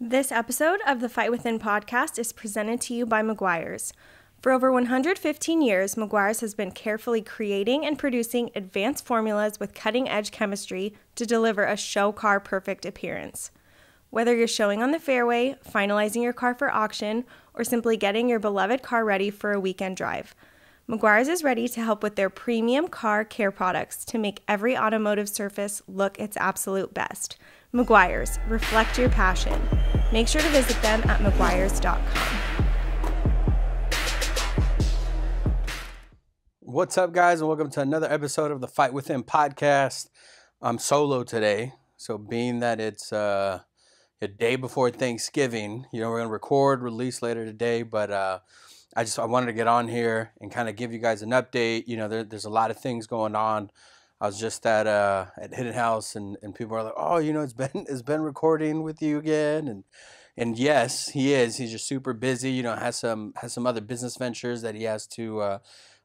This episode of the Fight Within podcast is presented to you by Meguiar's. For over 115 years, Meguiar's has been carefully creating and producing advanced formulas with cutting-edge chemistry to deliver a show car perfect appearance. Whether you're showing on the fairway, finalizing your car for auction, or simply getting your beloved car ready for a weekend drive, Meguiar's is ready to help with their premium car care products to make every automotive surface look its absolute best. Meguiar's, reflect your passion. Make sure to visit them at meguiars.com. What's up, guys, and welcome to another episode of the Fight Within podcast. I'm solo today, so being that it's a day before Thanksgiving, we're going to record, release later today, but I wanted to get on here and kind of give you guys an update. There's a lot of things going on. I was just at Hidden House, and people are like, "Oh, it's been recording with you again," and yes, he is. He's just super busy. Has some other business ventures that he has to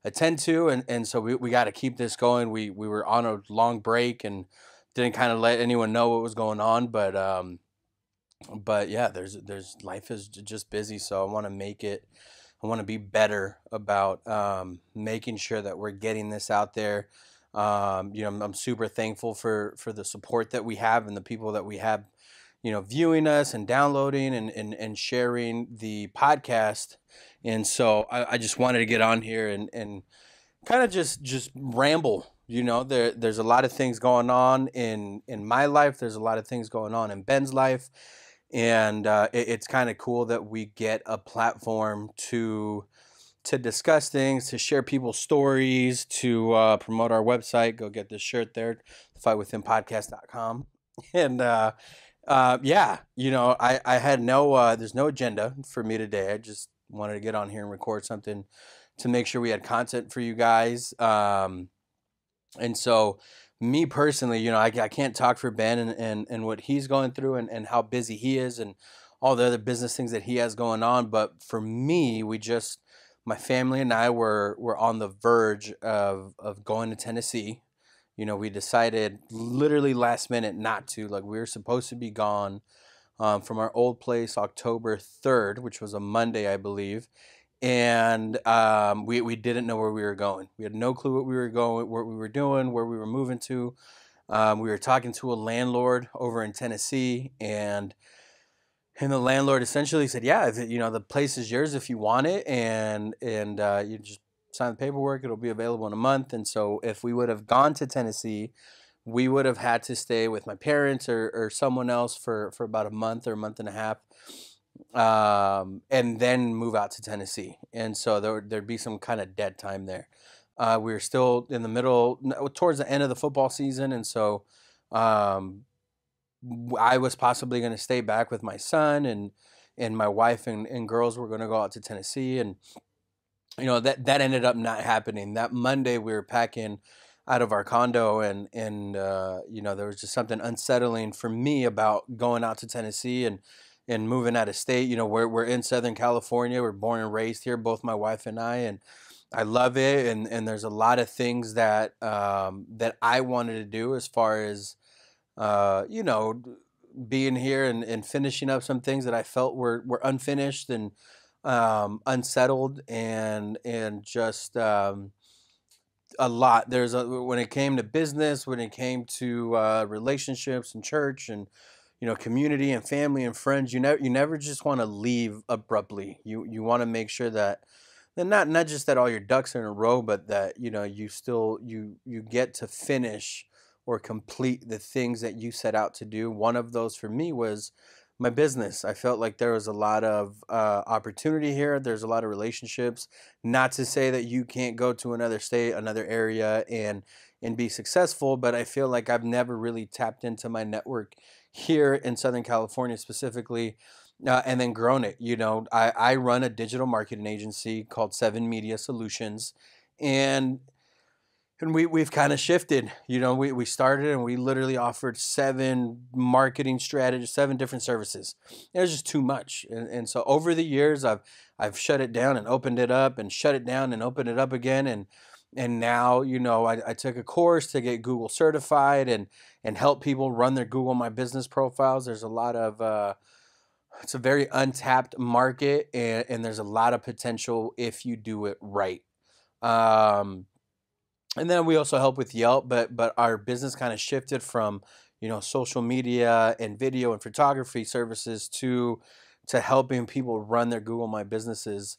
attend to, and so we got to keep this going. We were on a long break and didn't kind of let anyone know what was going on, but yeah, there's life is just busy, so I want to make it. I want to be better about making sure that we're getting this out there. I'm super thankful for the support that we have and the people that we have, viewing us and downloading and sharing the podcast. And so I just wanted to get on here and kind of just ramble. There's a lot of things going on in my life. There's a lot of things going on in Ben's life. And it's kind of cool that we get a platform to discuss things, to share people's stories, to promote our website. Go get this shirt there, fightwithinpodcast.com. And I had there's no agenda for me today. I just wanted to get on here and record something to make sure we had content for you guys. And so me personally, I can't talk for Ben and what he's going through and how busy he is and all the other business things that he has going on. But for me, my family and I were on the verge of going to Tennessee. We decided literally last minute not to. Like, we were supposed to be gone from our old place October 3rd, which was a Monday, I believe. And we didn't know where we were going. We had no clue what we were doing, where we were moving to. We were talking to a landlord over in Tennessee, and the landlord essentially said, "Yeah, the place is yours if you want it, and you just sign the paperwork. It'll be available in a month." And so, if we would have gone to Tennessee, we would have had to stay with my parents or someone else for about a month or a month and a half. And then move out to Tennessee. And so there'd be some kind of dead time there. We were still in the middle, towards the end of the football season. And so, I was possibly going to stay back with my son, and my wife and girls were going to go out to Tennessee. And, that ended up not happening. That Monday we were packing out of our condo, and there was just something unsettling for me about going out to Tennessee and moving out of state. We're in Southern California. We're born and raised here, both my wife and I, and I love it. And there's a lot of things that I wanted to do as far as, being here and finishing up some things that I felt were unfinished and unsettled and just a lot. When it came to business, when it came to relationships and church and community and family and friends, you never just want to leave abruptly. You want to make sure that not just that all your ducks are in a row, but that you get to finish or complete the things that you set out to do. One of those for me was my business. I felt like there was a lot of opportunity here. There's a lot of relationships. Not to say that you can't go to another state, another area, and be successful, but I feel like I've never really tapped into my network here in Southern California specifically, and then grown it. I run a digital marketing agency called 7 Media Solutions, and we've kind of shifted. We started and we literally offered 7 marketing strategies, 7 different services. It was just too much. And so over the years, I've shut it down and opened it up and shut it down and opened it up again. And now, I took a course to get Google certified and help people run their Google My Business profiles. There's a lot of it's a very untapped market, and there's a lot of potential if you do it right. Um, and then we also help with Yelp, but our business kind of shifted from, social media and video and photography services to helping people run their Google My Businesses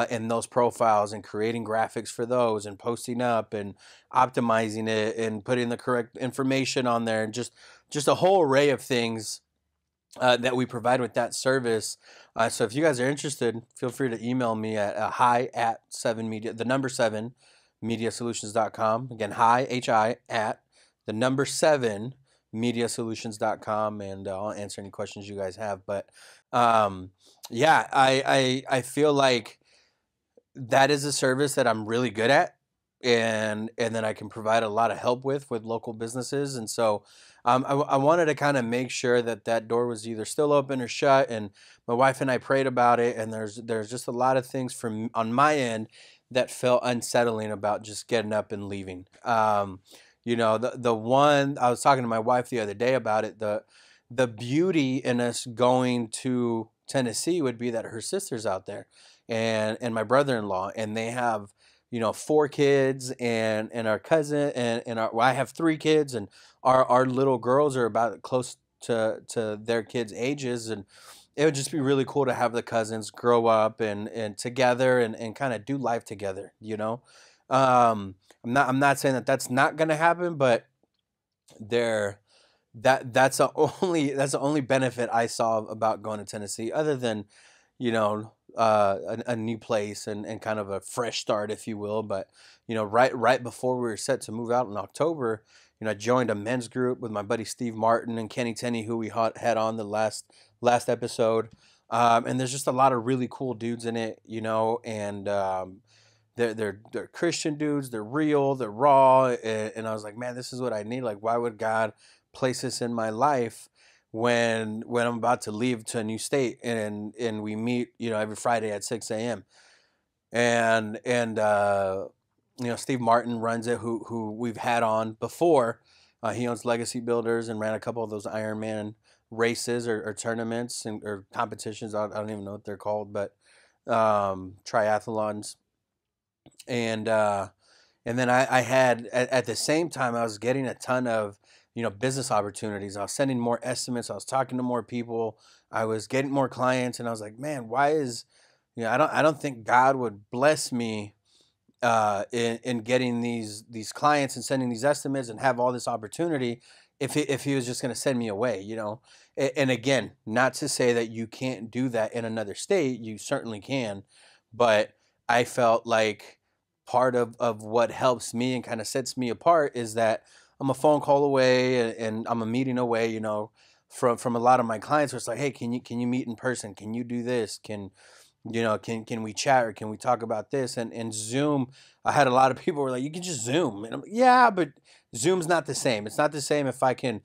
in those profiles, and creating graphics for those, and posting up and optimizing it and putting the correct information on there, and just a whole array of things that we provide with that service. So if you guys are interested, feel free to email me at hi at 7media, the number 7 mediasolutions.com. Again, hi at the number 7 mediasolutions.com, and I'll answer any questions you guys have. But yeah, I feel like that is a service that I'm really good at, and then I can provide a lot of help with local businesses. And so I wanted to kind of make sure that that door was either still open or shut. And my wife and I prayed about it, and there's just a lot of things from on my end that felt unsettling about just getting up and leaving. The one I was talking to my wife the other day about it, the beauty in us going to Tennessee would be that her sister's out there, and my brother-in-law, and they have 4 kids, and our cousin, and I have 3 kids, and our little girls are about close to their kids' ages, and it would just be really cool to have the cousins grow up and together, and kind of do life together. I'm not saying that that's not going to happen, but there that's the only benefit I saw about going to Tennessee, other than a new place, and kind of a fresh start, if you will. But right before we were set to move out in October, I joined a men's group with my buddy Steve Martin and Kenny Tenney, who we had on the last episode. And there's just a lot of really cool dudes in it, and they're Christian dudes. They're real. They're raw. And I was like, man, this is what I need. Like, why would God place this in my life when I'm about to leave to a new state, and we meet every Friday at 6 a.m. And Steve Martin runs it, who we've had on before. He owns Legacy Builders and ran a couple of those Ironman races, or tournaments, or competitions. I don't even know what they're called, but triathlons. And then I had at the same time I was getting a ton of business opportunities. I was sending more estimates. I was talking to more people. I was getting more clients, and I was like, man, why is I don't think God would bless me in getting these clients and sending these estimates and have all this opportunity if he was just going to send me away. And again, not to say that you can't do that in another state. You certainly can, but I felt like part of what helps me and kind of sets me apart is that I'm a phone call away, and I'm a meeting away, from a lot of my clients where it's like, hey, can you meet in person? Can you do this? Can we chat, or can we talk about this? And Zoom, I had a lot of people were like, you can just Zoom. And I'm like, yeah, but Zoom's not the same. It's not the same if I can,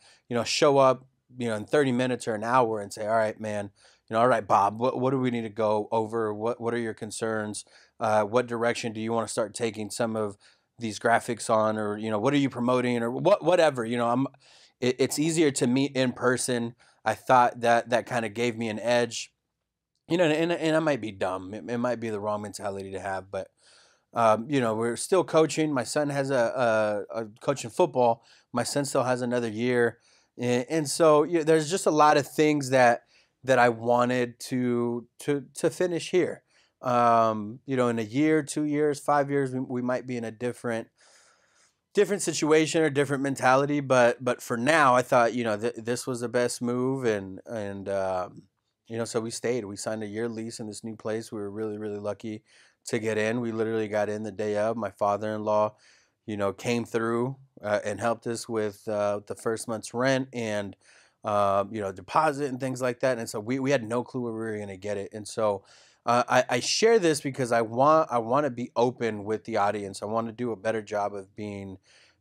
show up, in 30 minutes or an hour, and say, all right, man, all right, Bob, what do we need to go over? What are your concerns? What direction do you want to start taking some of these graphics on, or, what are you promoting, or whatever, it's easier to meet in person. I thought that kind of gave me an edge. And I might be dumb. It might be the wrong mentality to have, but we're still coaching. My son has a coaching football. My son still has another year, and so there's just a lot of things that I wanted to finish here. In a year, 2 years, 5 years, we might be in a different situation or different mentality, but for now, I thought this was the best move, and so we stayed. We signed a year lease in this new place. We were really, really lucky to get in. We literally got in the day of. My father-in-law, came through and helped us with the first month's rent, and deposit and things like that. And so we had no clue where we were going to get it. And so I share this because I want to be open with the audience. I want to do a better job of being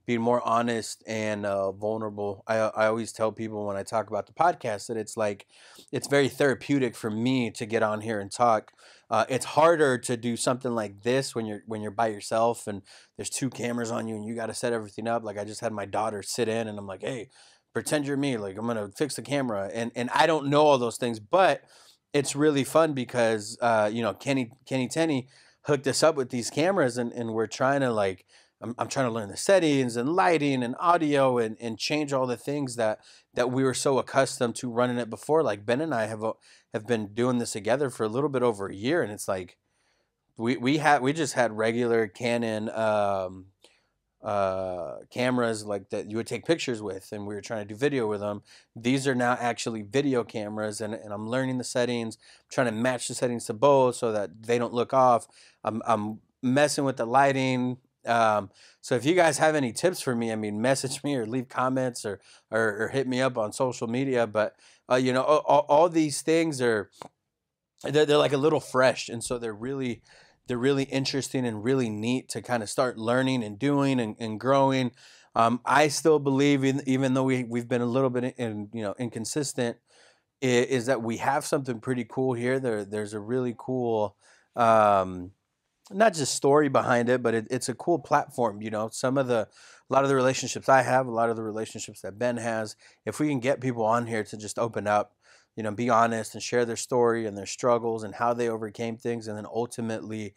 more honest and vulnerable. I always tell people when I talk about the podcast that it's very therapeutic for me to get on here and talk. It's harder to do something like this when you're by yourself and there's 2 cameras on you and you got to set everything up. Like, I just had my daughter sit in, and I'm like, hey, pretend you're me. Like, I'm gonna fix the camera, and I don't know all those things, but it's really fun because Kenny Tenney hooked us up with these cameras, and we're trying to like I'm trying to learn the settings and lighting and audio and change all the things that we were so accustomed to running it before. Like Ben and I have been doing this together for a little bit over a year, and it's like we just had regular Canon cameras like that you would take pictures with, and we were trying to do video with them. These are now actually video cameras, and I'm learning the settings, trying to match the settings to both so that they don't look off. I'm messing with the lighting. So if you guys have any tips for me, I mean, message me or leave comments or hit me up on social media. But all these things are they're like a little fresh, and so they're really interesting and really neat to kind of start learning and doing and growing. I still believe in, even though we've been a little bit inconsistent, is that we have something pretty cool here. There's a really cool not just story behind it, but it's a cool platform. A lot of the relationships I have, a lot of the relationships that Ben has, if we can get people on here to just open up, be honest and share their story and their struggles and how they overcame things, and then ultimately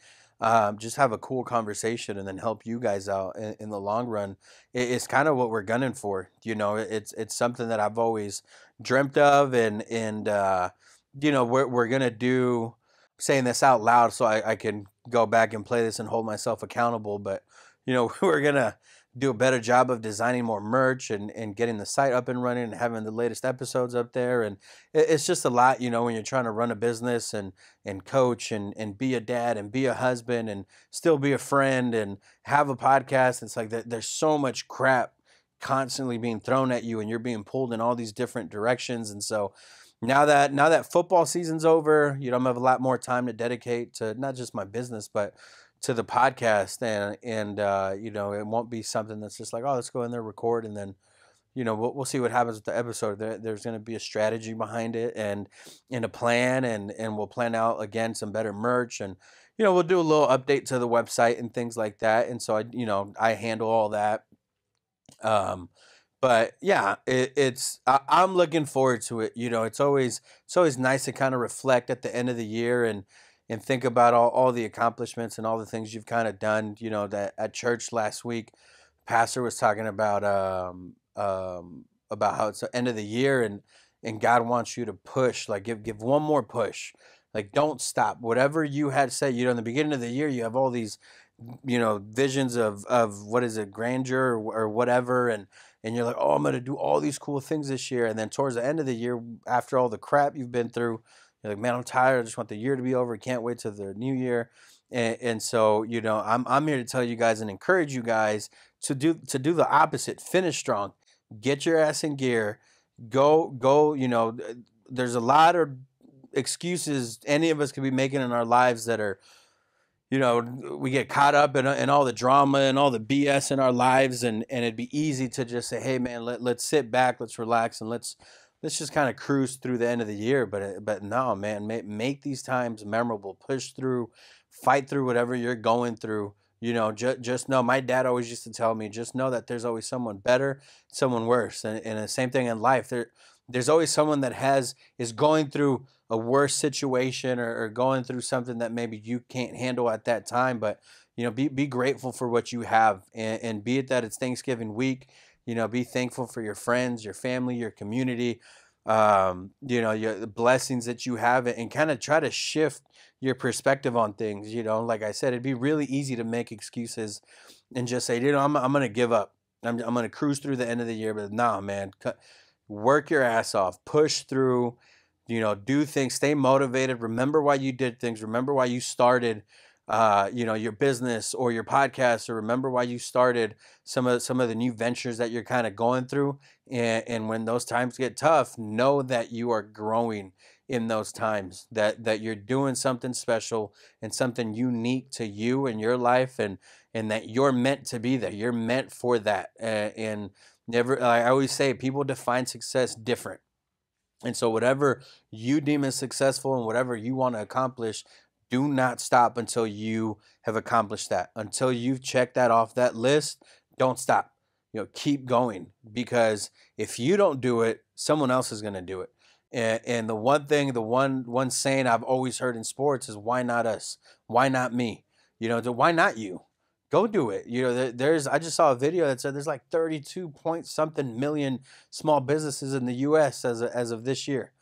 just have a cool conversation and then help you guys out in the long run, it's kind of what we're gunning for. It's something that I've always dreamt of, and we're gonna do, saying this out loud so I can go back and play this and hold myself accountable. But we're gonna do a better job of designing more merch and getting the site up and running and having the latest episodes up there. And it's just a lot, when you're trying to run a business and coach and be a dad and be a husband and still be a friend and have a podcast. It's like there's so much crap constantly being thrown at you, and you're being pulled in all these different directions. And so now that football season's over, I'm gonna have a lot more time to dedicate to not just my business, but to the podcast. And it won't be something that's just like, oh, let's go in there, record, and then we'll see what happens with the episode. There's going to be a strategy behind it and a plan, and we'll plan out again some better merch, and we'll do a little update to the website and things like that. And so I handle all that. um but yeah, I'm looking forward to it. It's always nice to kind of reflect at the end of the year and think about all the accomplishments and all the things you've kind of done. That at church last week, pastor was talking about how it's the end of the year, and God wants you to push, like give one more push, like don't stop. Whatever you had said, in the beginning of the year, you have all these visions of what is it, grandeur or whatever, and you're like, oh, I'm gonna do all these cool things this year. And then towards the end of the year, after all the crap you've been through, you're like, man, I'm tired, I just want the year to be over, can't wait till the new year. And so I'm here to tell you guys and encourage you guys to do the opposite. Finish strong, get your ass in gear, go. There's a lot of excuses any of us could be making in our lives that are, we get caught up in all the drama and all the BS in our lives, and it'd be easy to just say, hey man, let's sit back, let's relax, and let's just kind of cruise through the end of the year. But no, man, make these times memorable. Push through, fight through whatever you're going through. Just know, my dad always used to tell me, just know that there's always someone better, someone worse, and the same thing in life. There's always someone that is going through a worse situation, or going through something that maybe you can't handle at that time. But be grateful for what you have, and be it that it's Thanksgiving week, be thankful for your friends, your family, your community, the blessings that you have, and kind of try to shift your perspective on things. Like I said, it'd be really easy to make excuses and just say, I'm gonna give up, I'm gonna cruise through the end of the year. But nah, man, work your ass off, push through, do things, stay motivated, remember why you did things, remember why you started your business or your podcast, or remember why you started some of the new ventures that you're kind of going through. And when those times get tough, know that you are growing in those times, that you're doing something special and something unique to you and your life, and that you're meant to be there, you're meant for that. And never, I always say, people define success different. And so whatever you deem as successful and whatever you want to accomplish, do not stop until you have accomplished that. Until you've checked that off that list, don't stop. Keep going, because if you don't do it, someone else is going to do it. And the one thing, the one saying I've always heard in sports is, why not us? Why not me? Why not you? Go do it. There's I just saw a video that said there's like 32 point something million small businesses in the US as of this year.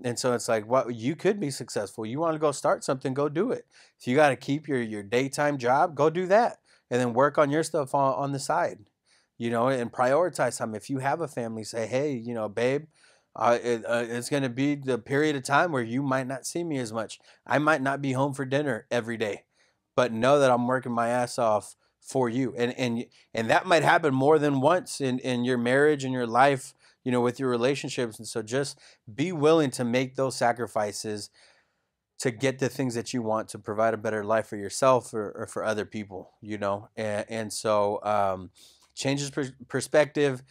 And so it's like, what, you could be successful. You want to go start something, go do it. If you got to keep your daytime job, go do that. And then work on your stuff on the side, and prioritize time. If you have a family, say, hey, babe, it's going to be the period of time where you might not see me as much. I might not be home for dinner every day, but know that I'm working my ass off for you. And that might happen more than once in your marriage and your life, with your relationships. And so just be willing to make those sacrifices to get the things that you want, to provide a better life for yourself or for other people, and so changes perspective,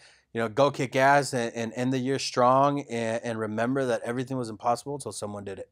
go kick ass and end the year strong, and remember that everything was impossible until someone did it.